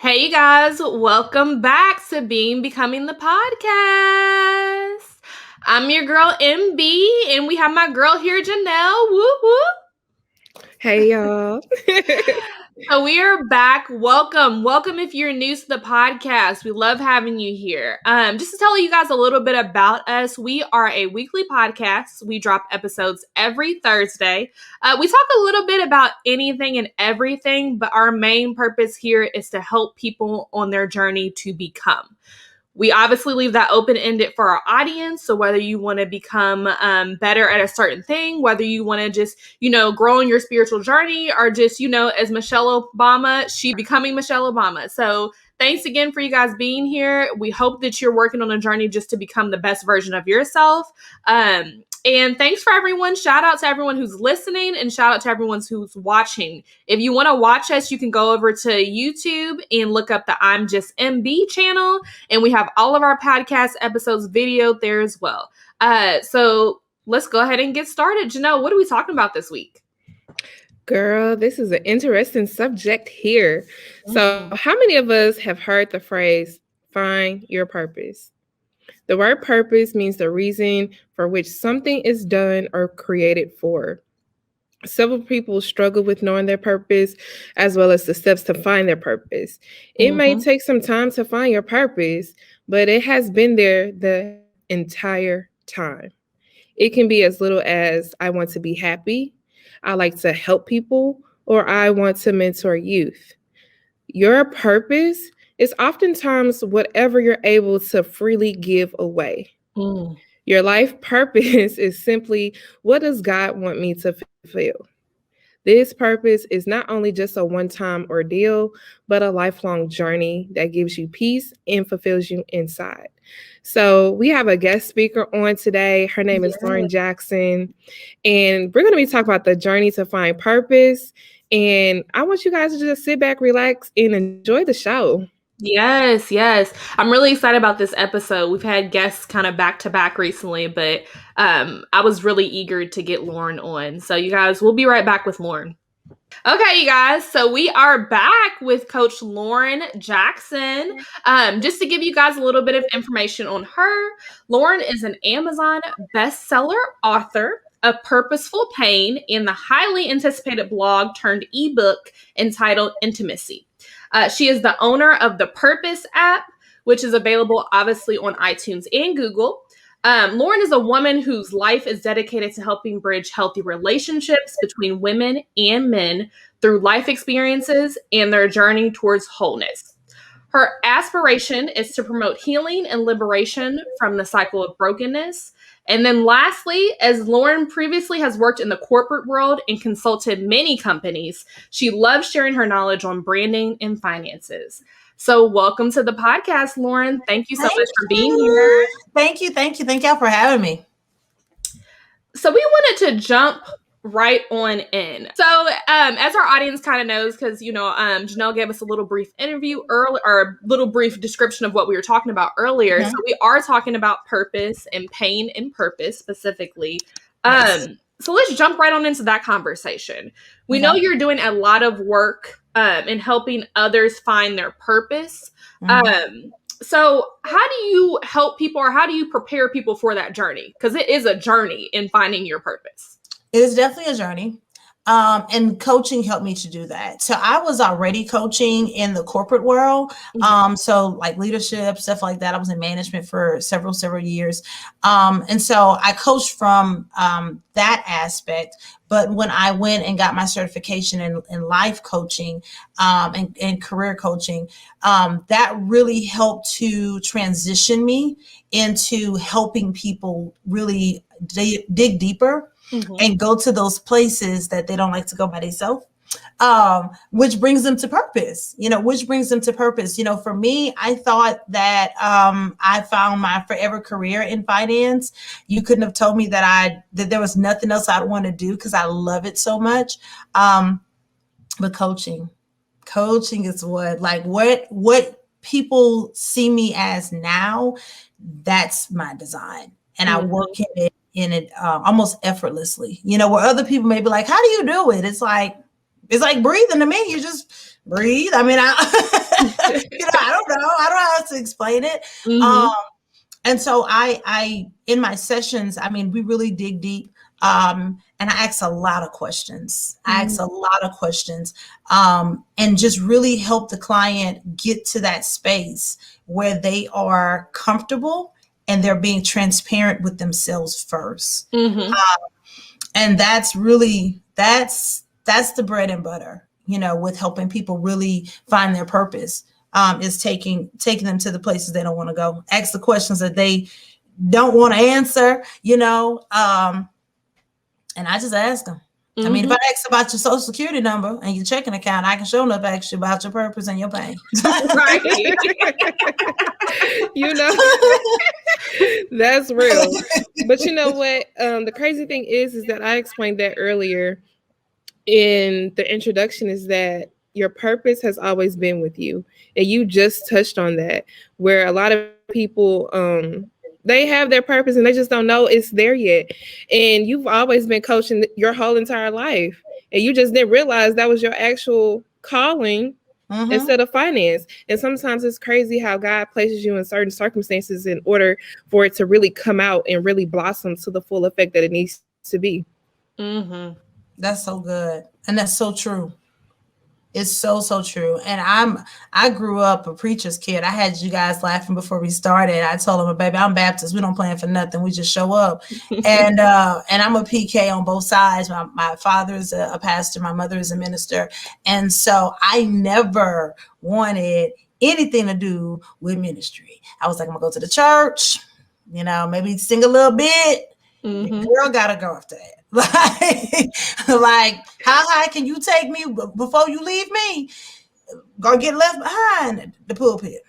Hey, you guys, welcome back to Becoming the Podcast. I'm your girl, MB, and we have my girl here, Janelle. Whoop, whoop. Hey, y'all. So we are back. Welcome if you're new to the podcast. We love having you here. Just to tell you guys a little bit about us, we are a weekly podcast. We drop episodes every Thursday. We talk a little bit about anything and everything, but our main purpose here is to help people on their journey to become. We obviously leave that open-ended for our audience. So whether you want to become better at a certain thing, whether you want to just, grow in your spiritual journey, or just, as Michelle Obama, she becoming Michelle Obama. So thanks again for you guys being here. We hope that you're working on a journey just to become the best version of yourself. And thanks for everyone. Shout out to everyone who's listening and shout out to everyone who's watching. If you want to watch us, you can go over to YouTube and look up the I'm Just MB channel. And we have all of our podcast episodes videoed there as well. So let's go ahead and get started. Janelle, what are we talking about this week? Girl, this is an interesting subject here. So how many of us have heard the phrase, find your purpose? The word purpose means the reason for which something is done or created for. Several people struggle with knowing their purpose as well as the steps to find their purpose. It may take some time to find your purpose, but it has been there the entire time. It can be as little as I want to be happy, I like to help people, or I want to mentor youth. Your purpose is oftentimes whatever you're able to freely give away. Your life purpose is simply, what does God want me to fulfill? This purpose is not only just a one-time ordeal, but a lifelong journey that gives you peace and fulfills you inside. So we have a guest speaker on today. Her name is Lauren Jackson, and we're going to be talking about the journey to find purpose. And I want you guys to just sit back, relax, and enjoy the show. Yes. I'm really excited about this episode. We've had guests kind of back to back recently, but I was really eager to get Lauren on. So you guys, we'll be right back with Lauren. Okay, you guys, so we are back with Coach Lauren Jackson. Just to give you guys a little bit of information on her, Lauren is an Amazon bestseller author of Purposeful Pain and the highly anticipated blog turned ebook entitled Intimacy. She is the owner of the Purpose app, which is available obviously on iTunes and Google. Lauren is a woman whose life is dedicated to helping bridge healthy relationships between women and men through life experiences and their journey towards wholeness. Her aspiration is to promote healing and liberation from the cycle of brokenness. And then lastly, as Lauren previously has worked in the corporate world and consulted many companies, she loves sharing her knowledge on branding and finances. So welcome to the podcast, Lauren. Thank you so much for being here. Thank you. Thank y'all for having me. So we wanted to jump right on in. So as our audience kind of knows, because, Janelle gave us a little brief interview earlier, or a little brief description of what we were talking about earlier. So we are talking about purpose and pain and purpose specifically. So let's jump right on into that conversation. We know you're doing a lot of work in helping others find their purpose. So how do you help people, or how do you prepare people for that journey? Because it is a journey in finding your purpose. It is definitely a journey. And coaching helped me to do that. So I was already coaching in the corporate world. So like leadership, stuff like that. I was in management for several years. And so I coached from that aspect. But when I went and got my certification in life coaching and career coaching, that really helped to transition me into helping people really dig deeper and go to those places that they don't like to go by themselves, which brings them to purpose, For me, I thought that I found my forever career in finance. You couldn't have told me that there was nothing else I'd want to do because I love it so much. But coaching is what people see me as now. That's my design. And I work in it almost effortlessly, where other people may be like, how do you do it? It's like breathing to me. You just breathe. I mean, I don't know. I don't know how to explain it. And so I in my sessions, I mean, we really dig deep. And I ask a lot of questions. And just really help the client get to that space where they are comfortable and they're being transparent with themselves first. And that's really, that's the bread and butter, with helping people really find their purpose, is taking them to the places they don't want to go. Ask the questions that they don't want to answer, and I just ask them. I mean, if I ask about your social security number and your checking account, I can show enough ask you about your purpose and your pain. Right. That's real. But you know what? The crazy thing is that I explained that earlier in the introduction, is that your purpose has always been with you. And you just touched on that, where a lot of people, they have their purpose and they just don't know it's there yet. And you've always been coaching your whole entire life. And you just didn't realize that was your actual calling instead of finance. And sometimes it's crazy how God places you in certain circumstances in order for it to really come out and really blossom to the full effect that it needs to be. That's so good. And that's so true. It's so true. And I grew up a preacher's kid. I had you guys laughing before we started. I told them, baby, I'm Baptist. We don't plan for nothing. We just show up. And I'm a PK on both sides. My father is a pastor. My mother is a minister. And so I never wanted anything to do with ministry. I was like, I'm gonna go to the church, maybe sing a little bit. The girl gotta go after that. Like, how high can you take me before you leave me? Gonna get left behind the pulpit.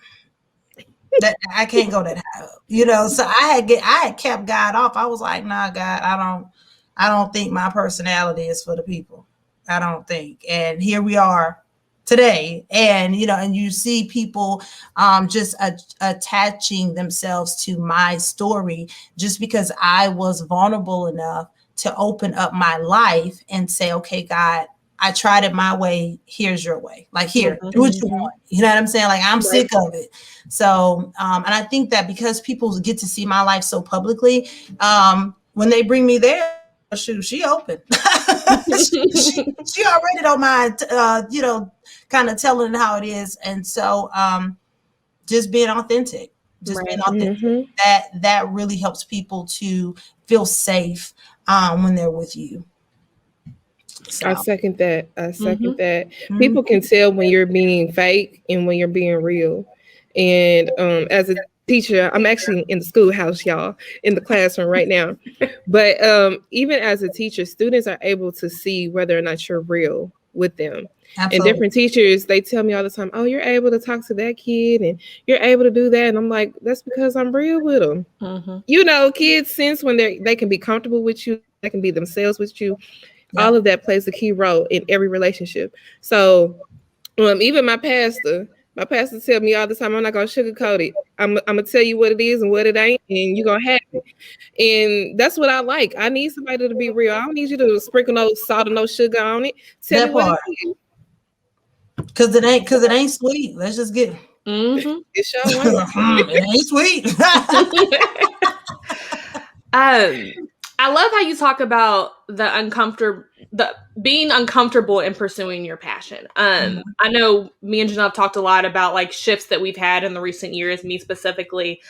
That I can't go that high up, So I had kept God off. I was like, nah, God, I don't think my personality is for the people. I don't think. And here we are today, and and you see people just attaching themselves to my story just because I was vulnerable enough to open up my life and say, okay, God, I tried it my way. Here's your way. Like, here, do what you want. You know what I'm saying? Like, I'm sick of it. So, and I think that because people get to see my life so publicly, when they bring me there, shoot, she open. she already don't mind, kind of telling how it is. And so, just being authentic, that really helps people to feel safe when they're with you. So. I second that. People can tell when you're being fake and when you're being real. And as a teacher, I'm actually in the schoolhouse, y'all, in the classroom right now. But even as a teacher, students are able to see whether or not you're real with them. Absolutely. And different teachers, they tell me all the time, oh, you're able to talk to that kid and you're able to do that. And I'm like, that's because I'm real with them. Kids sense when they can be comfortable with you, they can be themselves with you. Yeah. All of that plays a key role in every relationship. So even my pastor tell me all the time, I'm not going to sugarcoat it. I'm going to tell you what it is and what it ain't, and you're going to have it. And that's what I like. I need somebody to be real. I don't need you to sprinkle no salt and no sugar on it. Tell me what it is. Because it ain't sweet. Let's just get it. It sure ain't. It ain't sweet. I love how you talk about being uncomfortable in pursuing your passion. I know me and Janelle have talked a lot about like shifts that we've had in the recent years, me specifically.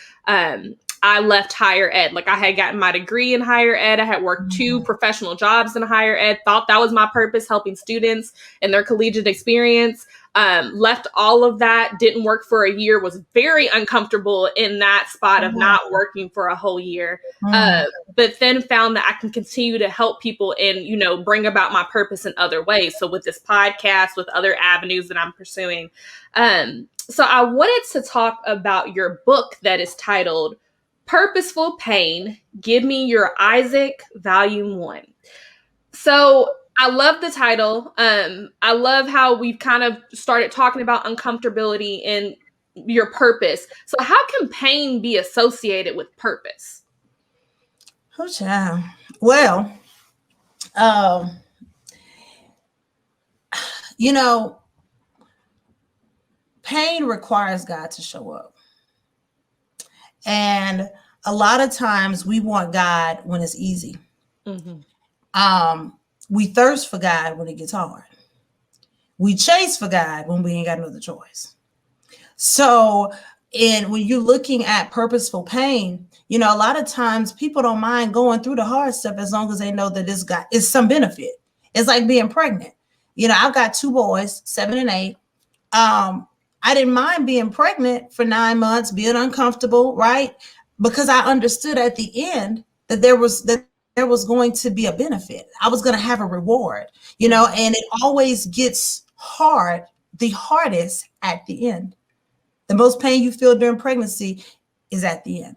I left higher ed. Like, I had gotten my degree in higher ed. I had worked 2 professional jobs in higher ed, thought that was my purpose, helping students in their collegiate experience. Left all of that, didn't work for a year, was very uncomfortable in that spot of not working for a whole year. But then found that I can continue to help people and, bring about my purpose in other ways. So with this podcast, with other avenues that I'm pursuing. So I wanted to talk about your book that is titled Purposeful Pain, Give Me Your 𝒦𝒃, Volume 1. So I love the title. I love how we've kind of started talking about uncomfortability and your purpose. So how can pain be associated with purpose? Oh, child. Well, pain requires God to show up. And a lot of times we want God when it's easy. We thirst for God when it gets hard. We chase for God when we ain't got another choice. So, when you're looking at purposeful pain, a lot of times people don't mind going through the hard stuff as long as they know that it's some benefit. It's like being pregnant. I've got 2 boys, 7 and 8. I didn't mind being pregnant for 9 months, being uncomfortable, right? Because I understood at the end that there was going to be a benefit. I was going to have a reward, and it always gets hard, the hardest at the end. The most pain you feel during pregnancy is at the end.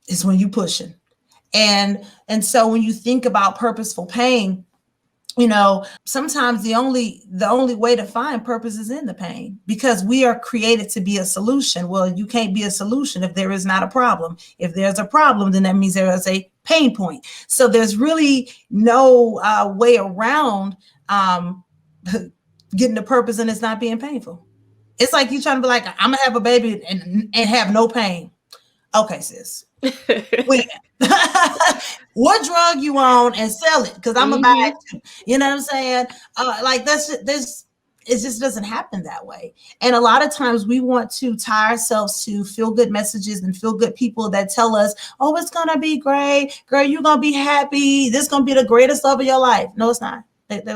It's when you're pushing. And so when you think about purposeful pain, sometimes the only way to find purpose is in the pain, because we are created to be a solution. Well, you can't be a solution if there is not a problem. If there's a problem, then that means there is a pain point. So there's really no way around getting the purpose, and it's not being painful. It's like you trying to be like, I'm gonna have a baby and have no pain. Okay, sis. Wait. What drug you on and sell it? Because I'm gonna buy it too. You know what I'm saying? It just doesn't happen that way. And a lot of times we want to tie ourselves to feel good messages and feel good people that tell us, oh, it's gonna be great, girl, you're gonna be happy, this is gonna be the greatest love of your life. No, it's not. That's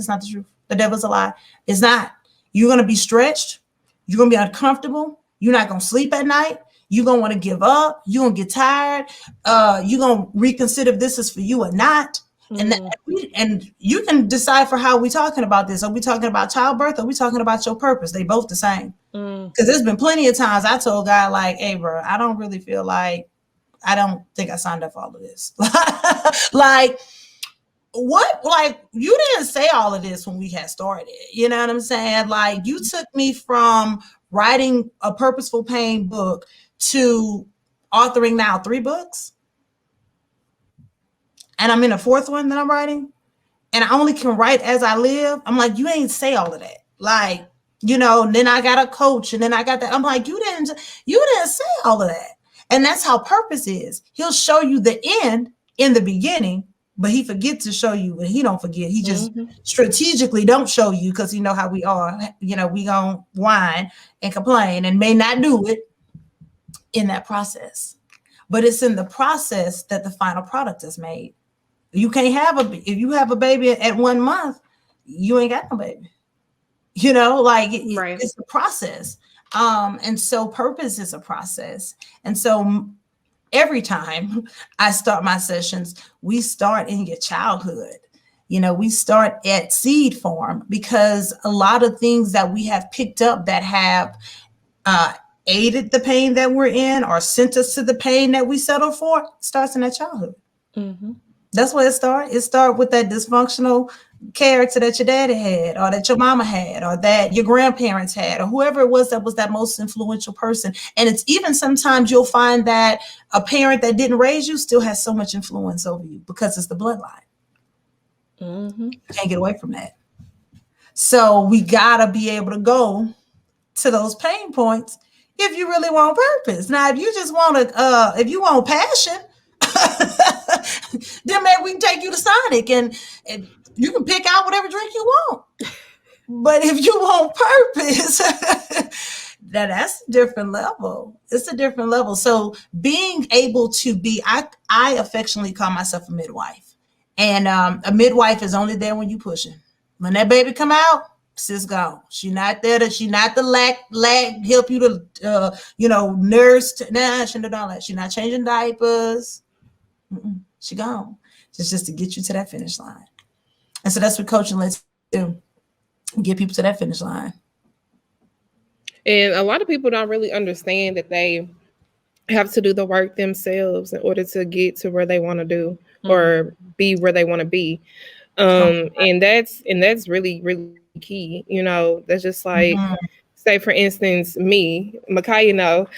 not the truth. The devil's a lie. It's not. You're gonna be stretched, you're gonna be uncomfortable, you're not gonna sleep at night. You're going to want to give up. You're going to get tired. You're going to reconsider if this is for you or not. And you can decide for how we're talking about this. Are we talking about childbirth? Or are we talking about your purpose? They both the same. Because there's been plenty of times I told God, like, hey, bro, I don't really feel like, I don't think I signed up for all of this. Like, what? Like, you didn't say all of this when we had started. You know what I'm saying? Like, you took me from writing a Purposeful Pain book to authoring now 3 books, and I'm in a 4th one that I'm writing, and I only can write as I live. I'm like, you ain't say all of that. Like, and then I got a coach, and then I got that. I'm like, you didn't say all of that. And that's how purpose is. He'll show you the end in the beginning, but he forgets to show you, and he don't forget. He just strategically don't show you, because you know how we are. We gonna whine and complain and may not do it in that process, but it's in the process that the final product is made. You can't if you have a baby at 1 month, you ain't got no baby. Right. It's the process. And so purpose is a process. And so every time I start my sessions, we start in your childhood. We start at seed form, because a lot of things that we have picked up that have aided the pain that we're in or sent us to the pain that we settle for starts in that childhood. That's where it starts. It starts with that dysfunctional character that your daddy had, or that your mama had, or that your grandparents had, or whoever it was that most influential person. And it's even sometimes you'll find that a parent that didn't raise you still has so much influence over you, because it's the bloodline. You can't get away from that. So we gotta be able to go to those pain points if you really want purpose. Now, if you just want to, if you want passion, then maybe we can take you to Sonic and you can pick out whatever drink you want. But if you want purpose, that's a different level. It's a different level. So being able to be, I affectionately call myself a midwife. And a midwife is only there when you pushing. When that baby come out, sis gone. She not there. She not the lack help you to nurse. She don't know that. She not changing diapers. She gone. It's just to get you to that finish line. And so that's what coaching lets do. Get people to that finish line. And a lot of people don't really understand that they have to do the work themselves in order to get to where they want to do or be where they want to be. And that's really, really key. That's just like, say for instance, me, Makaya,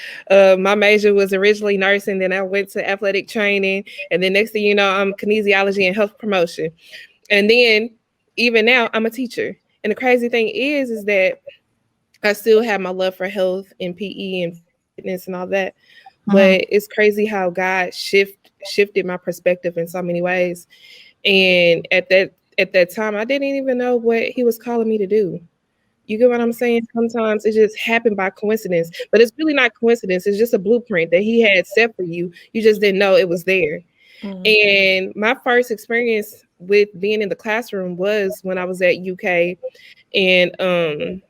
my major was originally nursing, then I went to athletic training, and then next thing you know, I'm kinesiology and health promotion. And then even now I'm a teacher. And the crazy thing is that I still have my love for health and PE and fitness and all that. But it's crazy how God shifted my perspective in so many ways. And at that time, I didn't even know what he was calling me to do. You get what I'm saying? Sometimes it just happened by coincidence, but it's really not coincidence. It's just a blueprint that he had set for you. You just didn't know it was there. And my first experience with being in the classroom was when I was at UK, and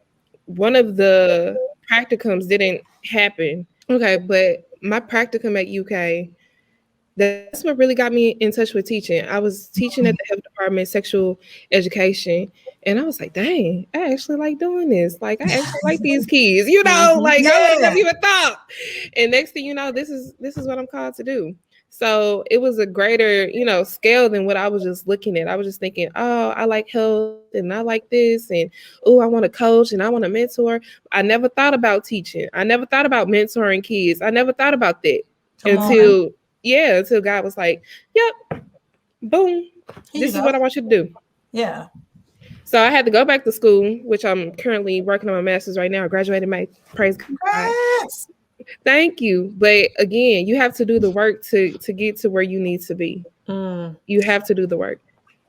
one of the practicums didn't happen. Okay, but my practicum at UK, that's what really got me in touch with teaching. I was teaching at the health department, sexual education, and I was like, dang, I actually like doing this. Like, I actually like these kids, like I would have never even thought. And next thing you know, this is what I'm called to do. So it was a greater, scale than what I was just looking at. I was just thinking, oh, I like health and I like this, and oh, I want to coach and I want to mentor. I never thought about teaching. I never thought about mentoring kids. I never thought about that until God was like, yep, boom, this is what I want you to do. Yeah. So I had to go back to school, which I'm currently working on my master's right now. I graduated May. Praise God. Thank you. But again, you have to do the work to get to where you need to be. You have to do the work.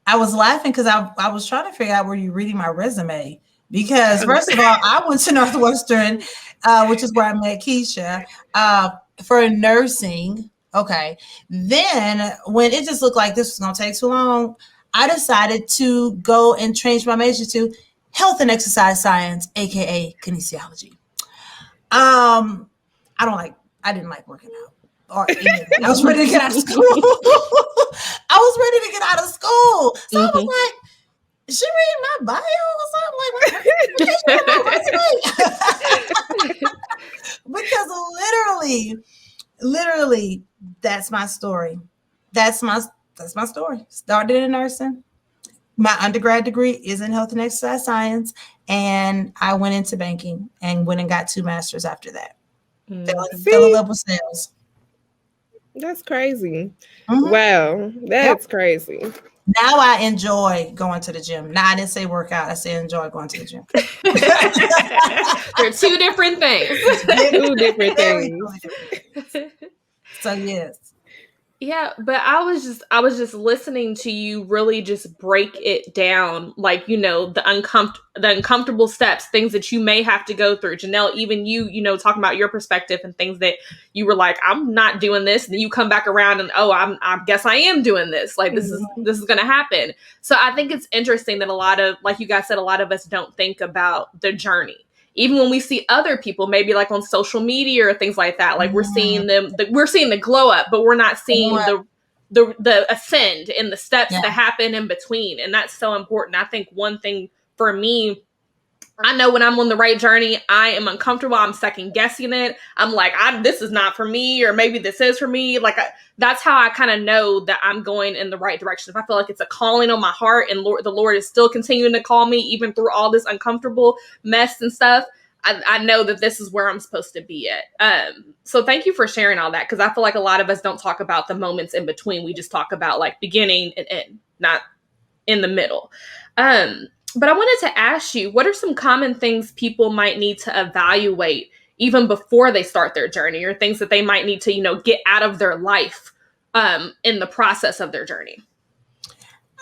I was laughing because I was trying to figure out where you're reading my resume. Because first of all, I went to Northwestern, which is where I met Keisha, for nursing. Okay. Then when it just looked like this was going to take too long, I decided to go and change my major to health and exercise science, aka kinesiology. I didn't like working out or anything. I was ready to get out of school. So I was like, is she reading my bio or something? Like, because literally, that's my story. That's my story. Started in nursing. My undergrad degree is in health and exercise science, and I went into banking and went and got 2 masters after that. Fell in love with sales. That's crazy. Wow, that's crazy. Now I enjoy going to the gym. Now I didn't say workout. I said enjoy going to the gym. They're 2 different things. 2 different things. So yes. Yeah, but I was just listening to you really just break it down, like, the uncomfortable steps, things that you may have to go through. Janelle, even you, talking about your perspective and things that you were like, I'm not doing this. And then you come back around and, I guess I am doing this. Like, this is going to happen. So I think it's interesting that a lot of, like you guys said, a lot of us don't think about the journey. Even when we see other people, maybe like on social media or things like that, like we're seeing we're seeing the glow up, but we're not seeing the ascend and the steps that happen in between. And that's so important. I think one thing for me, I know when I'm on the right journey, I am uncomfortable. I'm second guessing it. I'm like, this is not for me, or maybe this is for me. Like, that's how I kind of know that I'm going in the right direction. If I feel like it's a calling on my heart and the Lord is still continuing to call me, even through all this uncomfortable mess and stuff, I know that this is where I'm supposed to be at. So thank you for sharing all that, because I feel like a lot of us don't talk about the moments in between. We just talk about like beginning and end, not in the middle. But I wanted to ask you, what are some common things people might need to evaluate even before they start their journey, or things that they might need to, get out of their life in the process of their journey?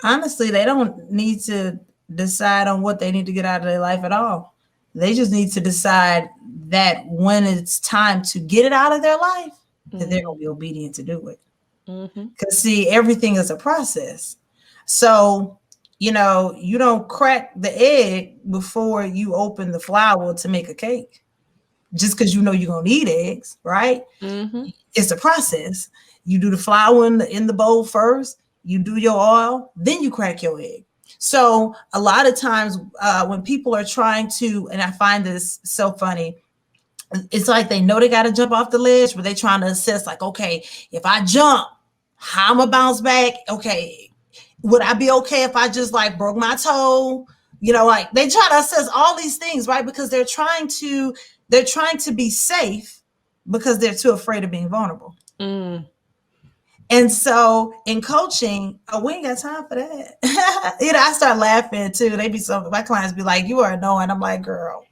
Honestly, they don't need to decide on what they need to get out of their life at all. They just need to decide that when it's time to get it out of their life, that they're going to be obedient to do it. Because see, everything is a process. So, you don't crack the egg before you open the flour to make a cake. Just because you're going to need eggs, right? It's a process. You do the flour in the bowl first, you do your oil, then you crack your egg. So a lot of times when people are trying to, and I find this so funny, it's like they know they got to jump off the ledge, but they're trying to assess like, okay, if I jump, how I'm going to bounce back? Okay, would I be okay if I just like broke my toe? Like they try to assess all these things, right? Because they're trying to be safe because they're too afraid of being vulnerable. And so in coaching, we ain't got time for that. I start laughing too. My clients be like, "You are annoying." I'm like, "Girl,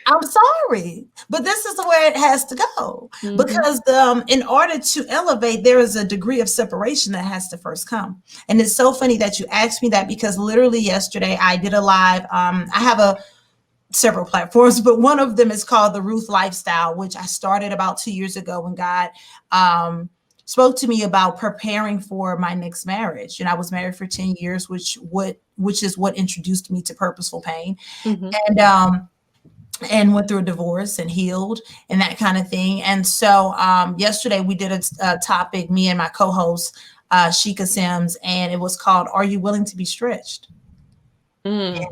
I'm sorry, but this is the way it has to go." Mm-hmm. Because in order to elevate, there is a degree of separation that has to first come. And it's so funny that you asked me that, because literally yesterday I did a live. I have several platforms, but one of them is called the Ruth Lifestyle, which I started about 2 years ago when God spoke to me about preparing for my next marriage. And I was married for 10 years, which is what introduced me to Purposeful Pain. Mm-hmm. And went through a divorce and healed and that kind of thing. And so yesterday we did a topic, me and my co-host, �ฬ𝓃𝓃𝑒𝓁 Sims, and it was called, "Are you willing to be stretched?" And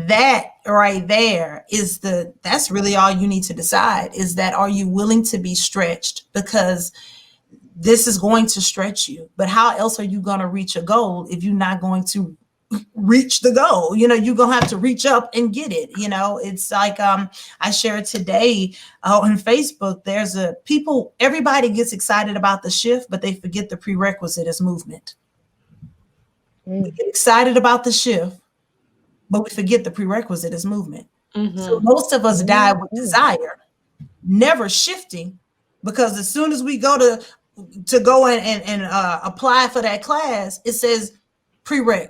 that right there that's really all you need to decide, is that, are you willing to be stretched? Because this is going to stretch you. But how else are you going to reach a goal if you're not going to reach the goal? You're going to have to reach up and get it. It's like, I shared today on Facebook, everybody gets excited about the shift, but they forget the prerequisite is movement. We get excited about the shift, but we forget the prerequisite is movement. Mm-hmm. So most of us die with desire, never shifting, because as soon as we go to go and apply for that class, it says prereq,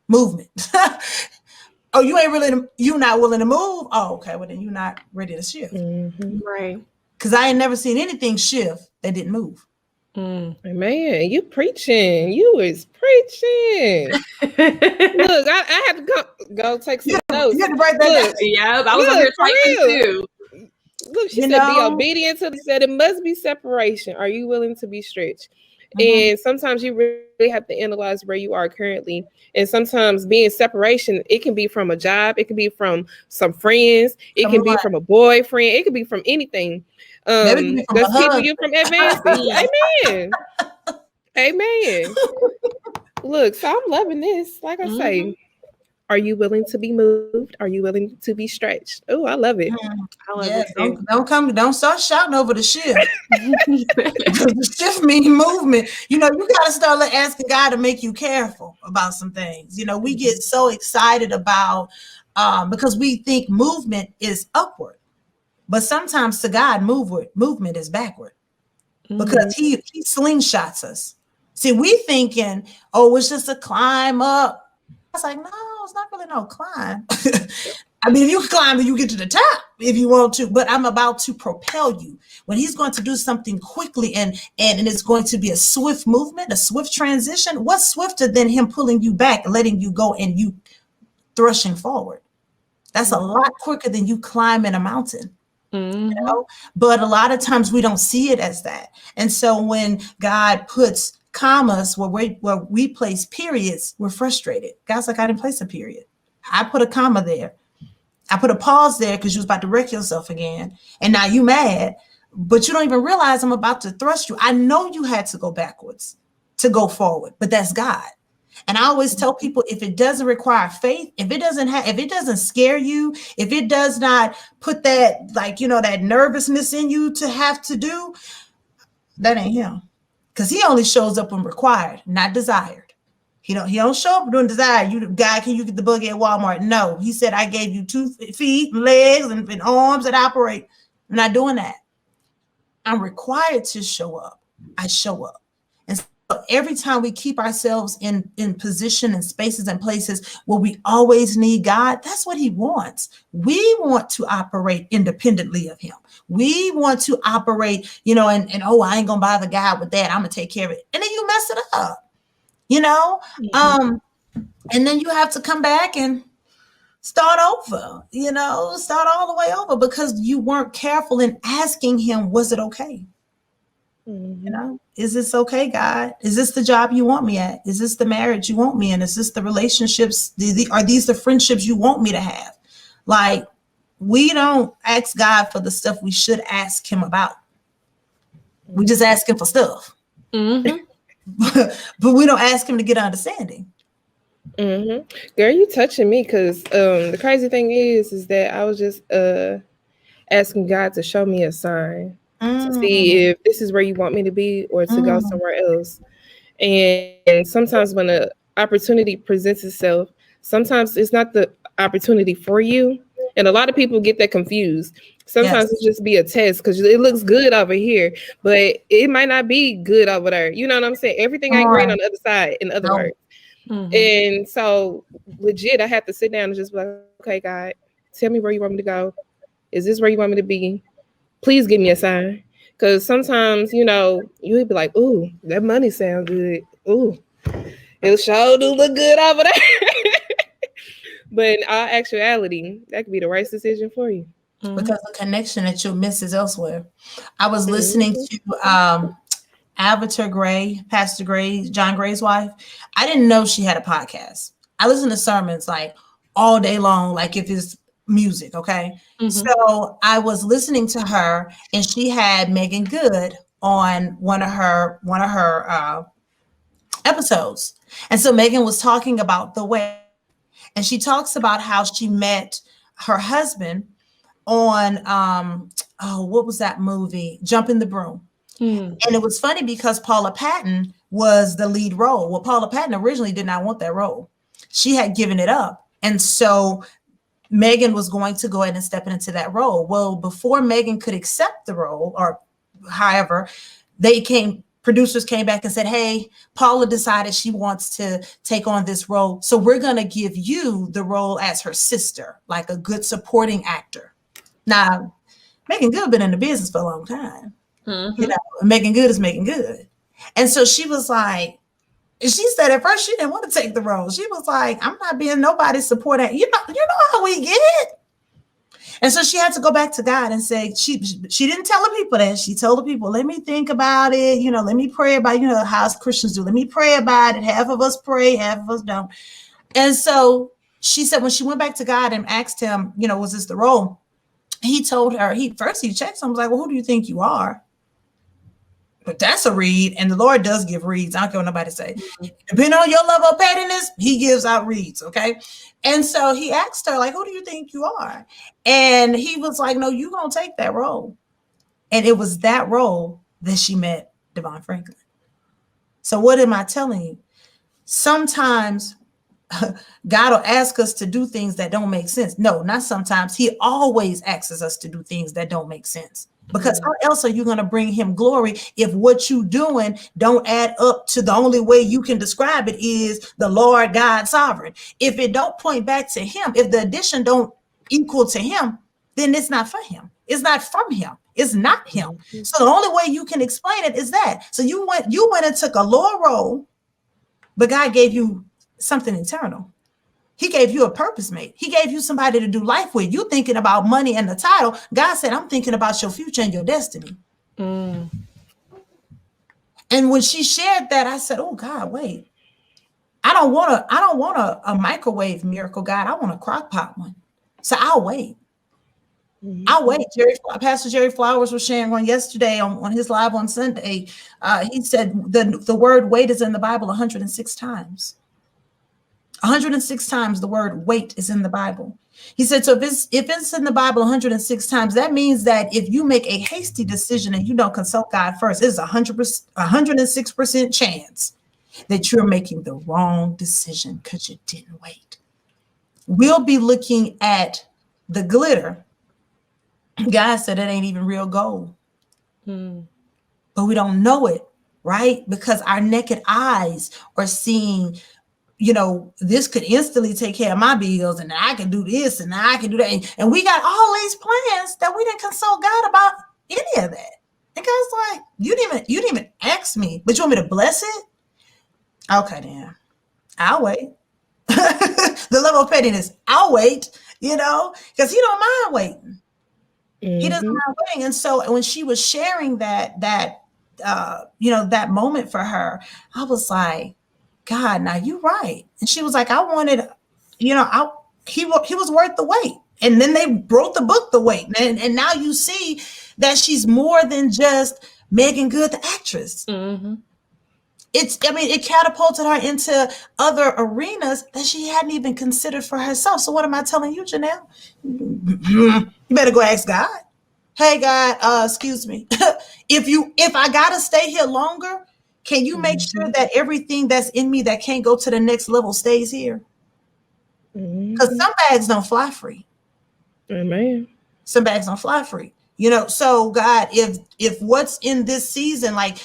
movement. Oh, you're not willing to move? Oh, okay. Well, then you're not ready to shift. Mm-hmm. Right. Because I ain't never seen anything shift that didn't move. Man, you preaching. You was preaching. Look, I have to go take some notes. You had to write that down. Yeah, I was on here typing too. Look, she said, be obedient to the said. It must be separation. Are you willing to be stretched? Mm-hmm. And sometimes you really have to analyze where you are currently. And sometimes being separation, it can be from a job. It can be from some friends. It can be from a boyfriend. It can be from anything. That's keeping you from advancing. Amen. Amen. Look, so I'm loving this. Like I say, are you willing to be moved? Are you willing to be stretched? Oh, I love it. I love it. Don't start shouting over the shift. The shift means movement. You got to start asking God to make you careful about some things. We get so excited about because we think movement is upward. But sometimes to God, movement is backward, because he slingshots us. See, we thinking, it's just a climb up. I was like, no, it's not really no climb. I mean, if you climb, you get to the top if you want to, but I'm about to propel you. When he's going to do something quickly and it's going to be a swift movement, a swift transition, what's swifter than him pulling you back and letting you go and you thrusting forward? That's a lot quicker than you climbing a mountain. But a lot of times we don't see it as that. And so when God puts commas where we place periods, we're frustrated. God's like, I didn't place a period. I put a comma there. I put a pause there because you was about to wreck yourself again. And now you mad, but you don't even realize I'm about to thrust you. I know you had to go backwards to go forward, but that's God. And I always tell people, if it doesn't require faith, if it doesn't scare you, if it does not put that, that nervousness in you to have to do, that ain't him. Because he only shows up when required, not desired. He don't show up doing desire. God, can you get the buggy at Walmart? No, he said, I gave you 2 feet, legs, and arms that operate. I'm not doing that. I'm required to show up. I show up. And so every time we keep ourselves in position and spaces and places where we always need God, that's what he wants. We want to operate independently of him. We want to operate, I ain't going to bother God with that. I'm going to take care of it. And then you mess it up, and then you have to come back and start over, start all the way over because you weren't careful in asking him, was it okay? Is this okay, God? Is this the job you want me at? Is this the marriage you want me in? Is this the relationships? Are these the friendships you want me to have? Like, we don't ask God for the stuff we should ask him about. We just ask him for stuff. But we don't ask him to get understanding. Girl, you touching me, because the crazy thing is that I was just asking God to show me a sign. to see if this is where you want me to be or to go somewhere else. And sometimes when an opportunity presents itself, sometimes it's not the opportunity for you. And a lot of people get that confused. Sometimes it's just be a test because it looks good over here, but it might not be good over there. You know what I'm saying? Everything ain't green on the other side, in other words. And so legit, I have to sit down and just be like, okay, God, tell me where you want me to go. Is this where you want me to be? Please give me a sign. Because sometimes, you know, you'll be like, ooh, that money sounds good. Ooh, it sure do look good over there. But in all actuality, that could be the right decision for you. Because the connection that you'll miss is elsewhere. I was listening to 𝒹𝒾𝓃𝑔 𝐵𝑒𝒾𝓃, Pastor Gray, John Gray's wife. I didn't know she had a podcast. I listen to sermons like all day long, like if it's music, okay? So I was listening to her, and she had Megan Good on one of her episodes. And so Megan was talking about the way, and she talks about how she met her husband on what was that movie? Jump in the Broom. And it was funny because Paula Patton was the lead role. Well, Paula Patton originally did not want that role. She had given it up. And so Megan was going to go ahead and step into that role. Well, before Megan could accept the role, or however, producers came back and said, hey, Paula decided she wants to take on this role. So we're going to give you the role as her sister, like a good supporting actor. Now, Megan Good been in the business for a long time. You know, Megan Good is Megan Good. And so she was like, she said at first she didn't want to take the role. She was like, I'm not being nobody's support. You know how we get. And so she had to go back to God and say, she didn't tell the people that. She told the people, let me think about it. You know, let me pray about it. You know how Christians do. Let me pray about it. Half of us pray, half of us don't. And so she said when she went back to God and asked him, you know, was this the role? He told her, he checked him, was like, well, who do you think you are? But that's a read, and the Lord does give reads. I don't care what nobody say. Depending on your level of pettiness, he gives out reads, okay? And so he asked her, like, who do you think you are? And he was like, no, you gonna take that role. And it was that role that she met Devon Franklin. So what am I telling you? Sometimes God will ask us to do things that don't make sense. No, not sometimes. He always asks us to do things that don't make sense. Because how else are you going to bring him glory if what you doing don't add up to the only way you can describe it is the Lord God sovereign? If it don't point back to him, if the addition don't equal to him, then it's not for him. It's not from him. It's not him. So the only way you can explain it is that. So you went and took a lower role, but God gave you something eternal. He gave you a purpose mate. He gave you somebody to do life with. You thinking about money and the title. God said, I'm thinking about your future and your destiny. And when she shared that, I said, oh God, wait. I don't want a microwave miracle, God. I want a crock pot one. So I'll wait. I'll wait. Pastor Jerry Flowers was sharing on yesterday on his live on Sunday. He said the word wait is in the Bible 106 times. 106 times the word wait is in the Bible. He said, so if it's in the Bible 106 times, that means that if you make a hasty decision and you don't consult God first, it's 106% chance that you're making the wrong decision because you didn't wait. We'll be looking at the glitter. God said it ain't even real gold. But we don't know it, right? Because our naked eyes are seeing, you know, this could instantly take care of my bills, and I can do this, and I can do that. And we got all these plans that we didn't consult God about any of that. And God's like, you didn't even ask me, but you want me to bless it? Okay, then I'll wait. The level of pettiness, I'll wait, you know, because he don't mind waiting. He doesn't mind waiting. And so when she was sharing that moment for her, I was like, God, now you're right. And she was like, I wanted, he was worth the wait. And then they wrote the book, The Wait. And now you see that she's more than just Megan Good, the actress. It catapulted her into other arenas that she hadn't even considered for herself. So what am I telling you, Janelle? You better go ask God. hey God, excuse me. if I gotta stay here longer, can you make sure that everything that's in me that can't go to the next level stays here? Because some bags don't fly free. Amen. Some bags don't fly free. You know, so God, if what's in this season, like,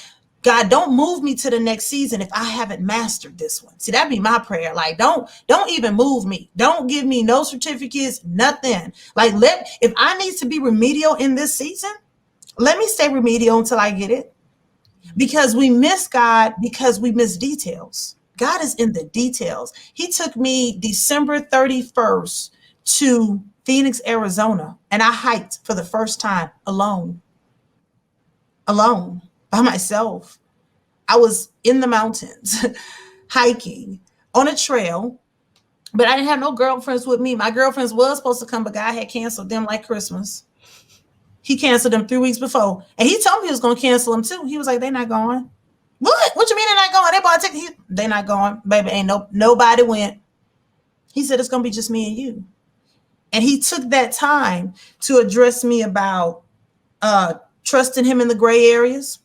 God, don't move me to the next season if I haven't mastered this one. See, that'd be my prayer. Like, don't even move me. Don't give me no certificates, nothing. Like, if I need to be remedial in this season, let me stay remedial until I get it. Because we miss God because we miss details. God is in the details. He took me December 31st to Phoenix, Arizona, and I hiked for the first time alone by myself. I was in the mountains hiking on a trail, but I didn't have no girlfriends with me. My girlfriends was supposed to come, but God had canceled them like Christmas. He canceled them 3 weeks before, and he told me he was going to cancel them too. He was like, they're not going. What you mean they're not going? They bought tickets. They're not going. Baby, ain't nobody went. He said, it's going to be just me and you. And he took that time to address me about trusting him in the gray areas.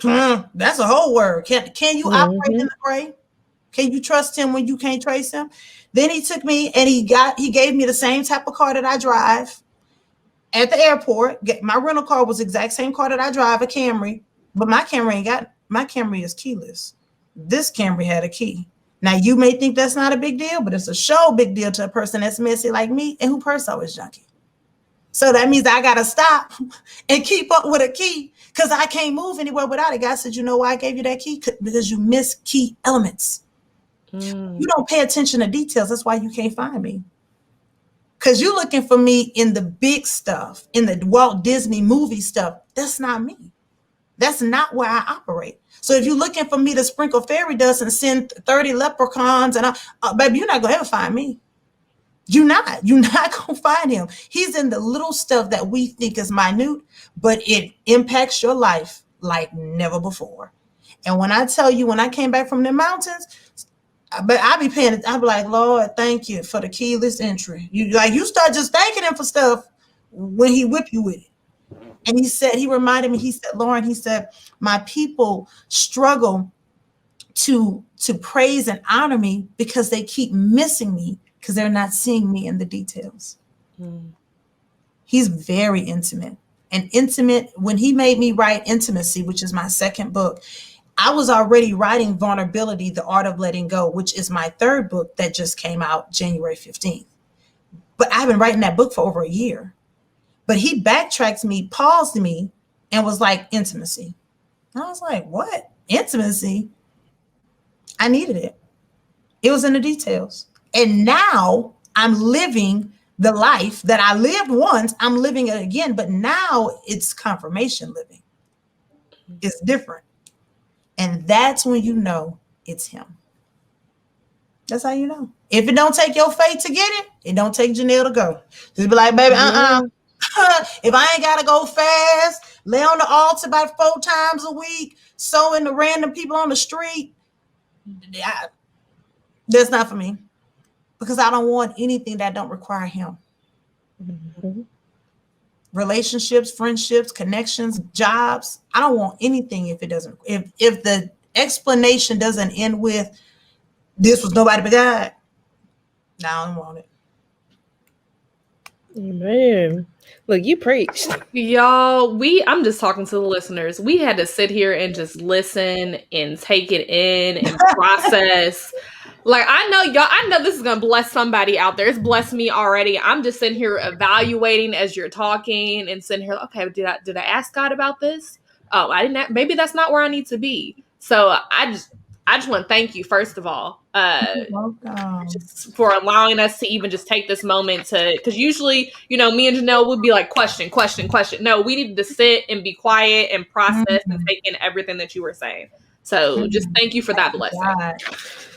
That's a whole word. Can you operate in the gray? Can you trust him when you can't trace him? Then he took me and he gave me the same type of car that I drive at the airport. My rental car was the exact same car that I drive, a Camry, but my Camry is keyless. This Camry had a key. Now you may think that's not a big deal, but it's a show big deal to a person that's messy like me and who purse always junky. So that means I gotta stop and keep up with a key because I can't move anywhere without it. God said, you know why I gave you that key? Because you miss key elements. You don't pay attention to details. That's why you can't find me. Because you're looking for me in the big stuff, in the Walt Disney movie stuff. That's not me. That's not where I operate. So if you're looking for me to sprinkle fairy dust and send 30 leprechauns, and baby, you're not going to ever find me. You're not going to find him. He's in the little stuff that we think is minute, but it impacts your life like never before. And when I tell you, when I came back from the mountains, but I'll be like, Lord, thank you for the keyless entry. You start just thanking him for stuff when he whip you with it. And he reminded me, he said, Lauren, he said, my people struggle to praise and honor me because they keep missing me because they're not seeing me in the details. He's very intimate. And intimate, when he made me write Intimacy, which is my second book, I was already writing Vulnerability, The Art of Letting Go, which is my third book that just came out January 15th. But I've been writing that book for over a year. But he backtracked me, paused me, and was like, Intimacy. And I was like, what? Intimacy? I needed it. It was in the details. And now I'm living the life that I lived once. I'm living it again, but now it's confirmation living. It's different. And that's when you know it's him. That's how you know. If it don't take your faith to get it, it don't take Janelle to go. Just be like, baby, if I ain't got to go fast, lay on the altar about 4 times a week, sowing the random people on the street, that's not for me. Because I don't want anything that don't require him. Relationships, friendships, connections, jobs. I don't want anything if it doesn't. If the explanation doesn't end with this was nobody but God, no, I don't want it. Man, look, you preached. Y'all, I'm just talking to the listeners. We had to sit here and just listen and take it in and process. Like, I know this is going to bless somebody out there. It's blessed me already. I'm just sitting here evaluating as you're talking and sitting here, okay, did I ask God about this? Oh, I didn't. Maybe that's not where I need to be. So I just want to thank you, first of all, just for allowing us to even just take this moment because usually, me and Janelle would be like, question. No, we needed to sit and be quiet and process and take in everything that you were saying. So just thank you for that blessing.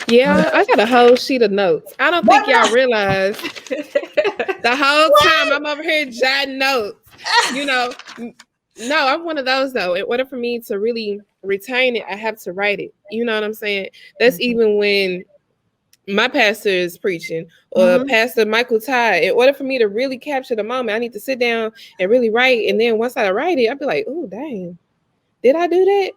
Yeah, I got a whole sheet of notes. I don't think y'all realize the whole time I'm over here jotting notes. No, I'm one of those though. In order for me to really retain it, I have to write it. You know what I'm saying? That's even when my pastor is preaching, or Pastor Michael Todd, in order for me to really capture the moment, I need to sit down and really write. And then once I write it, I'll be like, oh, dang, did I do that?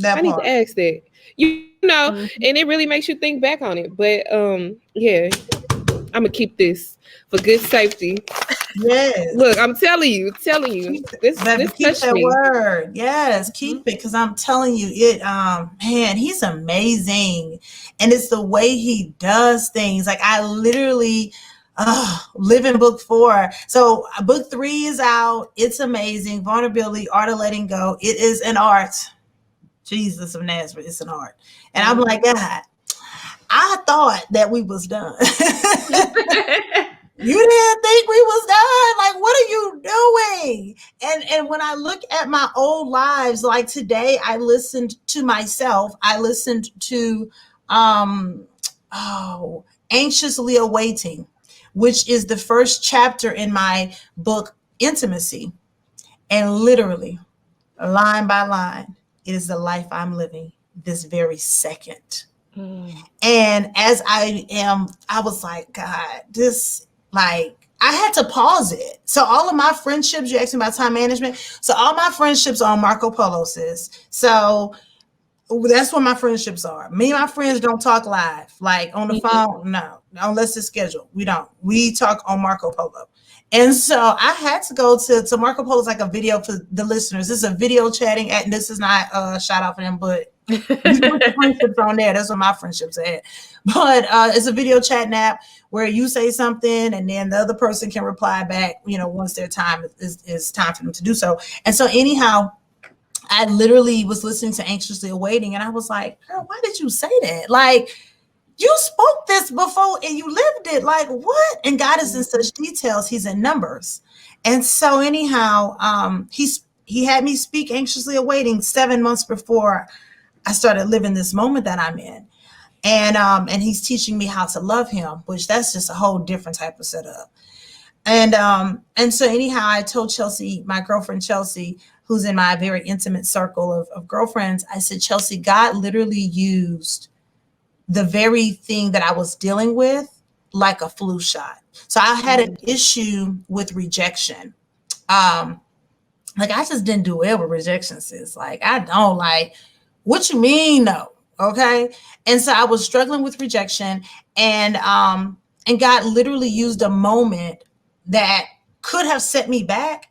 I need to ask that. You know, and it really makes you think back on it. But yeah, I'm gonna keep this for good safety. Yes. Look, I'm telling you, this keep that word. Yes, keep it, because I'm telling you, it man, he's amazing. And it's the way he does things. Like, I literally live in book 4. So book 3 is out. It's amazing. Vulnerability, art of letting go. It is an art. Jesus of Nazareth, it's an art. And I'm like, God, I thought that we was done. You didn't think we was done? Like, what are you doing? And when I look at my old lives, like today, I listened to myself. I listened to Anxiously Awaiting, which is the first chapter in my book, Intimacy. And literally, line by line, it is the life I'm living this very second. And as I was like, God, this, like, I had to pause it. So all of my friendships, you asked me about time management. So all my friendships are on Marco Polo, sis. So that's what my friendships are. Me and my friends don't talk live, like on the phone. No, unless it's scheduled. We don't. We talk on Marco Polo. And so I had to go to Marco Polo. Is like a video for the listeners. This is a video chatting app, and this is not a shout out for them, but you put the friendships on there. That's what my friendships are at. But it's a video chatting app where you say something and then the other person can reply back, once their time is time for them to do so. And so anyhow, I literally was listening to Anxiously Awaiting, and I was like, girl, why did you say that? Like, you spoke this before and you lived it. Like, what? And God is in such details. He's in numbers. And so anyhow, he had me speak Anxiously Awaiting 7 months before I started living this moment that I'm in. And he's teaching me how to love him, which that's just a whole different type of setup. And so anyhow, I told Chelsea, my girlfriend Chelsea, who's in my very intimate circle of girlfriends, I said, Chelsea, God literally used the very thing that I was dealing with like a flu shot. So I had an issue with rejection. Like, I just didn't do well with rejection, sis. Like, I don't like, what you mean, no? Okay. And so I was struggling with rejection, and God literally used a moment that could have set me back,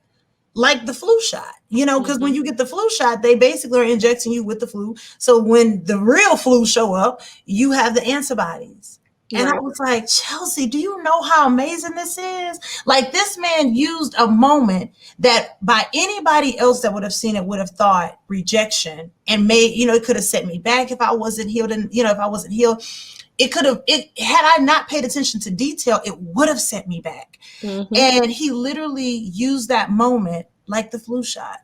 like the flu shot, because when you get the flu shot, they basically are injecting you with the flu. So when the real flu show up, you have the antibodies. And I was like, Chelsea, do you know how amazing this is? Like, this man used a moment that by anybody else that would have seen it would have thought rejection, and made, it could have set me back if I wasn't healed. And, if I wasn't healed, had I not paid attention to detail, it would have set me back. And he literally used that moment like the flu shot.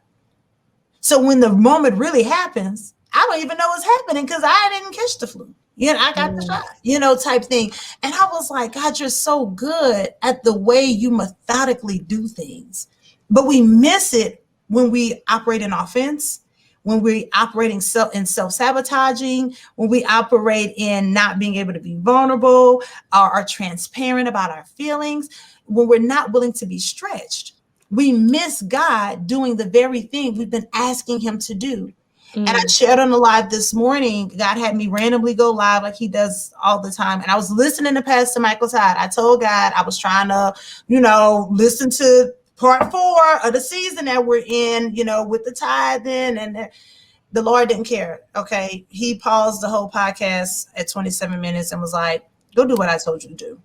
So when the moment really happens, I don't even know what's happening because I didn't catch the flu. I got the shot, type thing. And I was like, God, you're so good at the way you methodically do things. But we miss it when we operate in offense, when we operating in self-sabotaging, when we operate in not being able to be vulnerable, or are transparent about our feelings, when we're not willing to be stretched. We miss God doing the very thing we've been asking him to do. And I shared on the live this morning, God had me randomly go live like he does all the time. And I was listening to Pastor Michael Todd. I told God I was trying to, listen to part 4 of the season that we're in, with the tithing, and the Lord didn't care. Okay. He paused the whole podcast at 27 minutes and was like, go do what I told you to do.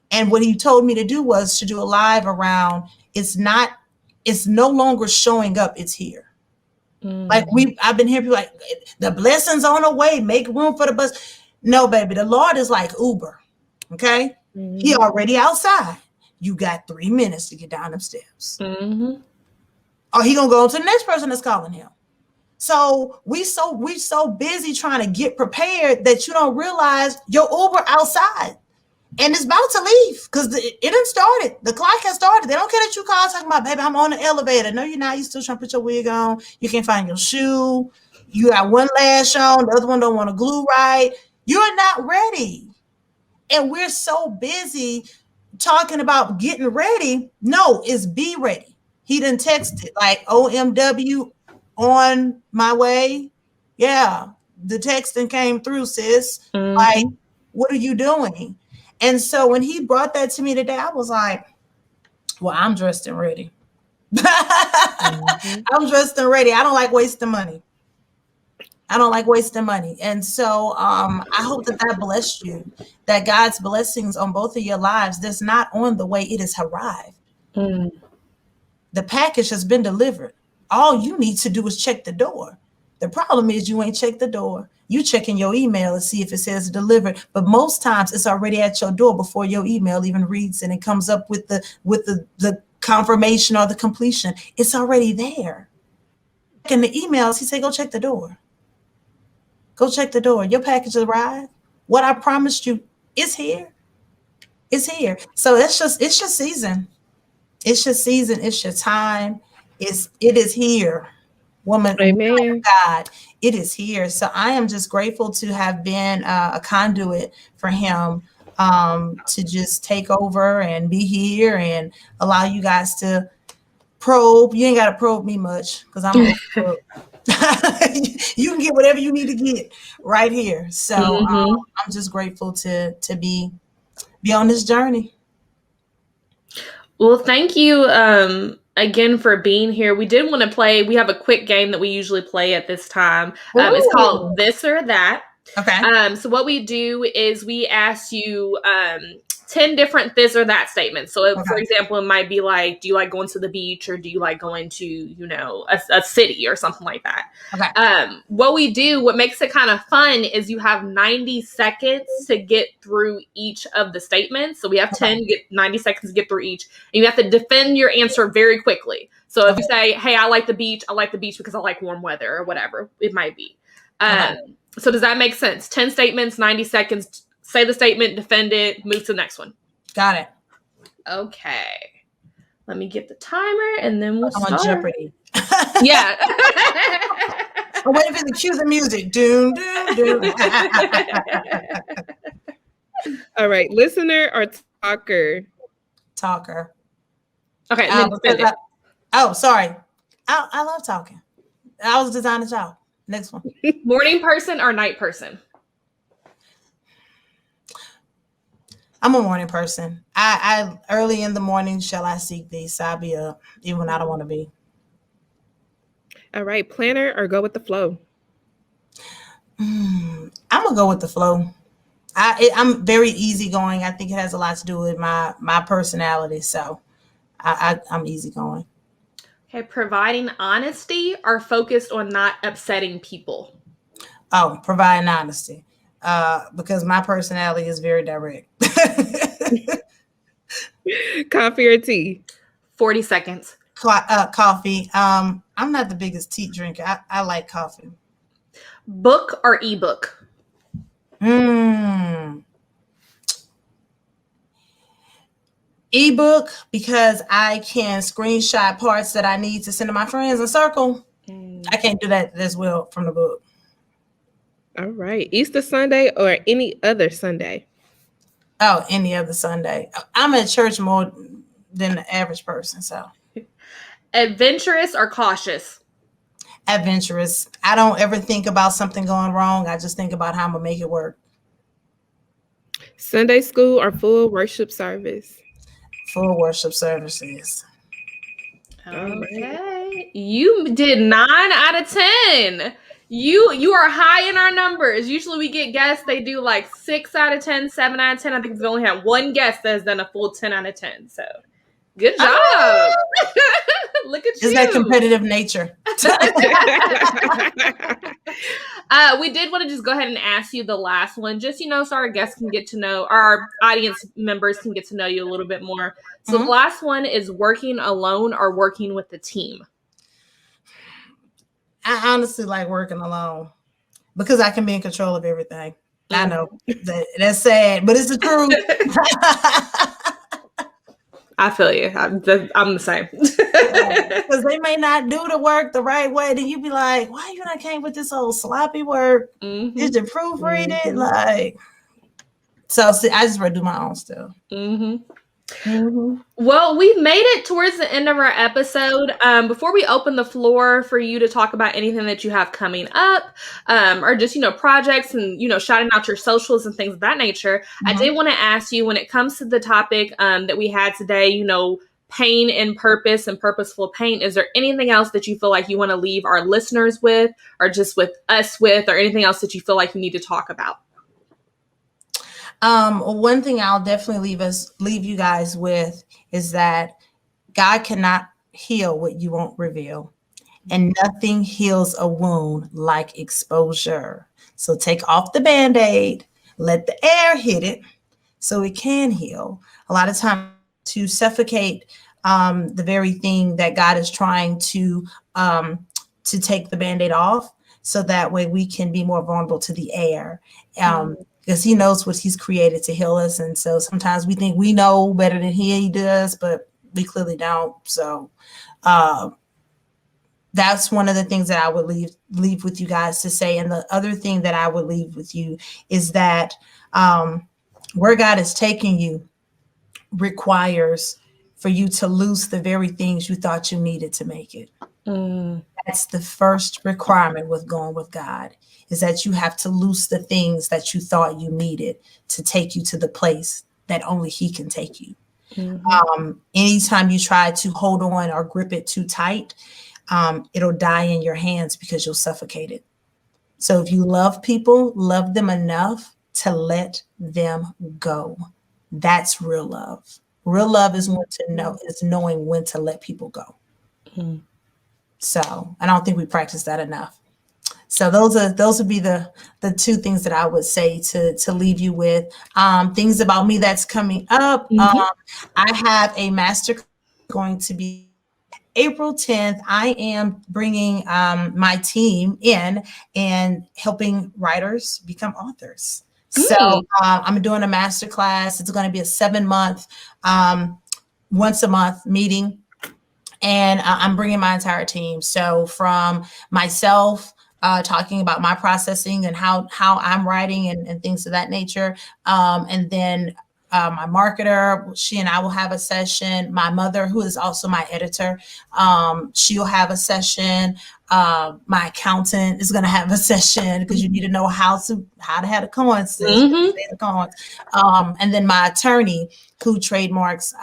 And what he told me to do was to do a live around, it's no longer showing up, it's here. Like, I've been hearing people like, the blessings on the way, make room for the bus. No, baby, the Lord is like Uber. Okay. He already outside. You got 3 minutes to get down them steps. Or he gonna go to the next person that's calling him. So we so busy trying to get prepared that you don't realize your Uber outside. And it's about to leave because it didn't started. The clock has started. They don't care that you call talking about, baby, I'm on the elevator. No, you're not. You still trying to put your wig on. You can't find your shoe. You got one lash on. The other one don't want to glue right. You're not ready. And we're so busy talking about getting ready. No, it's be ready. He done texted like OMW, on my way. Yeah, the texting came through, sis. Mm-hmm. Like, what are you doing? And so when he brought that to me today, I was like, well, I'm dressed and ready. I'm dressed and ready. I don't like wasting money. And so I hope that blessed you, that God's blessings on both of your lives, that's not on the way, it has arrived. The package has been delivered. All you need to do is check the door. The problem is you ain't checked the door. You checking your email to see if it says delivered, but most times it's already at your door before your email even reads and it comes up with the confirmation or the completion. It's already there. In the emails, he said, go check the door. Go check the door. Your package arrived. What I promised you is here. It's here. So it's your season. It's your season. It's your time. It is here. Woman, Amen. God, it is here. So I am just grateful to have been a conduit for him, to just take over and be here and allow you guys to probe. You ain't got to probe me much because I'm you can get whatever you need to get right here. So I'm just grateful to be on this journey. Well, thank you again for being here. We did want to play. We have a quick game that we usually play at this time. It's called This or That. Okay. So what we do is we ask you 10 different this or that statements. So for example, it might be like, do you like going to the beach, or do you like going to, a city or something like that? Okay. What makes it kind of fun is you have 90 seconds to get through each of the statements. So we have 10, you get 90 seconds to get through each, and you have to defend your answer very quickly. So if you say, hey, I like the beach because I like warm weather, or whatever it might be. So does that make sense? 10 statements, 90 seconds. Say the statement, defend it, move to the next one. Got it. Okay. Let me get the timer and then we'll start. I'm on Jeopardy. Yeah. I'm waiting for the cue the music. Doom, doom, doom. All right. Listener or talker? Talker. Okay. And then defend it. Sorry. I love talking. I was designing a job. Next one. Morning person or night person? I'm a morning person. I early in the morning shall I seek thee, so I'll be up even when I don't want to be. All right, planner or go with the flow? I'm gonna go with the flow. I'm very easygoing. I think it has a lot to do with my personality, so I'm easygoing. Okay, providing honesty or focused on not upsetting people? Oh, providing honesty. Because my personality is very direct. Coffee or tea? 40 seconds. Coffee. I'm not the biggest tea drinker. I like coffee. Book or ebook? Ebook, because I can screenshot parts that I need to send to my friends and circle. I can't do that as well from the book. All right. Easter Sunday or any other Sunday? Oh, any other Sunday. I'm at church more than the average person, so. Adventurous or cautious? Adventurous. I don't ever think about something going wrong. I just think about how I'm going to make it work. Sunday school or full worship service? Full worship services. Okay. You did 9 out of 10. You are high in our numbers. Usually we get guests, they do like 6 out of 10, 7 out of 10. I think we've only had one guest that has done a full 10 out of 10. So good job. Look at you. Is that competitive nature? We did want to just go ahead and ask you the last one, just, so our guests can get to know, our audience members can get to know you a little bit more. So the last one is working alone or working with the team. I honestly like working alone because I can be in control of everything. I know that's sad, but it's the truth. I feel you. I'm the same. Because they may not do the work the right way. Then you be like, why you not came with this old sloppy work? Did you proofread it? Like, So see, I just read do my own stuff. Well, we've made it towards the end of our episode. Before we open the floor for you to talk about anything that you have coming up, or just, projects and, shouting out your socials and things of that nature, I did want to ask you, when it comes to the topic that we had today, pain and purpose and purposeful pain, is there anything else that you feel like you want to leave our listeners with, or just with us with, or anything else that you feel like you need to talk about? One thing I'll definitely leave you guys with is that God cannot heal what you won't reveal, and nothing heals a wound like exposure. So take off the Band-Aid, let the air hit it so it can heal. A lot of times to suffocate the very thing that God is trying to take the Band-Aid off, so that way we can be more vulnerable to the air. Because he knows what he's created to heal us. And so sometimes we think we know better than he does, but we clearly don't. So that's one of the things that I would leave with you guys to say. And the other thing that I would leave with you is that where God is taking you requires for you to lose the very things you thought you needed to make it. That's the first requirement with going with God, is that you have to lose the things that you thought you needed to take you to the place that only he can take you. Anytime you try to hold on or grip it too tight, it'll die in your hands because you'll suffocate it. So if you love people, love them enough to let them go. That's real love. Real love is knowing when to let people go. So I don't think we practice that enough. So those would be the two things that I would say to leave you with. Things about me that's coming up. I have a master going to be April 10th. I am bringing my team in and helping writers become authors. So I'm doing a master class. It's going to be a 7-month, once a month meeting. And I'm bringing my entire team. So from myself, talking about my processing and how I'm writing and things of that nature. And then my marketer, she and I will have a session. My mother, who is also my editor, she'll have a session. My accountant is going to have a session, because you need to know how to have the coins. And then my attorney, who trademarks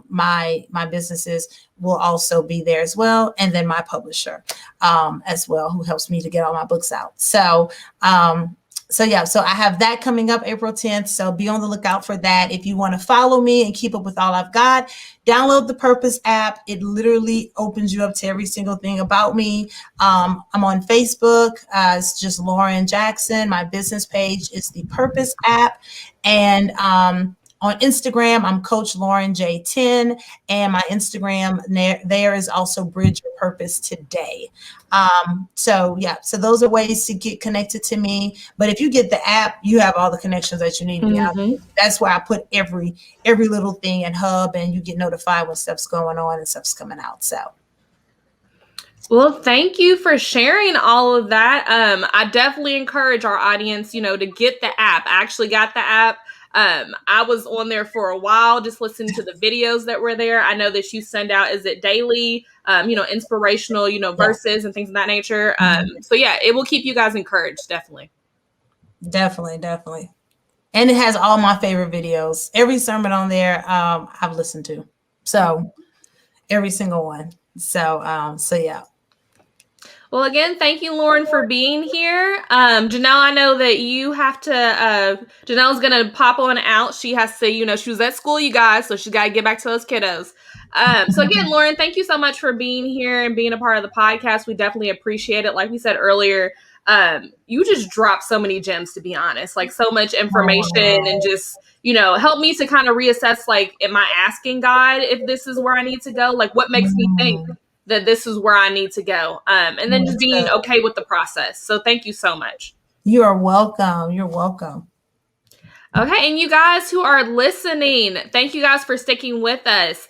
my businesses, will also be there as well. And then my publisher as well, who helps me to get all my books out. So I have that coming up April 10th. So be on the lookout for that. If you want to follow me and keep up with all I've got, download the Purpose app. It literally opens you up to every single thing about me. I'm on Facebook. It's just Lauren Jackson. My business page is the Purpose app. And on Instagram, I'm Coach Lauren J10, and my Instagram there is also Bridge Your Purpose Today. So those are ways to get connected to me. But if you get the app, you have all the connections that you need to be out. That's where I put every little thing and hub, and you get notified when stuff's going on and stuff's coming out. So. Well, thank you for sharing all of that. I definitely encourage our audience, to get the app. I actually got the app. I was on there for a while, just listening to the videos that were there. I know that you send out, is it daily, inspirational, verses and things of that nature. So yeah, it will keep you guys encouraged. Definitely. And it has all my favorite videos. Every sermon on there, I've listened to. So every single one. So yeah. Well, again, thank you, Lauren, for being here. Janelle, I know that you have to, Janelle's going to pop on out. She has to, she was at school, you guys, so she's got to get back to those kiddos. So again, Lauren, thank you so much for being here and being a part of the podcast. We definitely appreciate it. Like we said earlier, you just dropped so many gems, to be honest, like so much information and just, help me to kind of reassess, like, am I asking God if this is where I need to go? Like, what makes me think that this is where I need to go. And then just being okay with the process. So thank you so much. You are welcome. You're welcome. Okay. And you guys who are listening, thank you guys for sticking with us.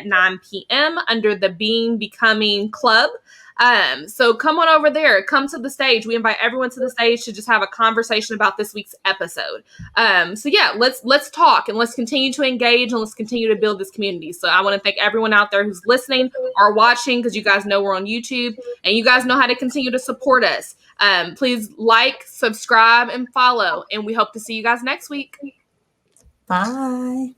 at 9 p.m. under the Being Becoming Club. So come on over there, come to the stage. We invite everyone to the stage to just have a conversation about this week's episode. So yeah, let's talk and let's continue to engage and let's continue to build this community. So I want to thank everyone out there who's listening or watching, because you guys know we're on YouTube and you guys know how to continue to support us. Please like, subscribe, and follow, and we hope to see you guys next week. Bye.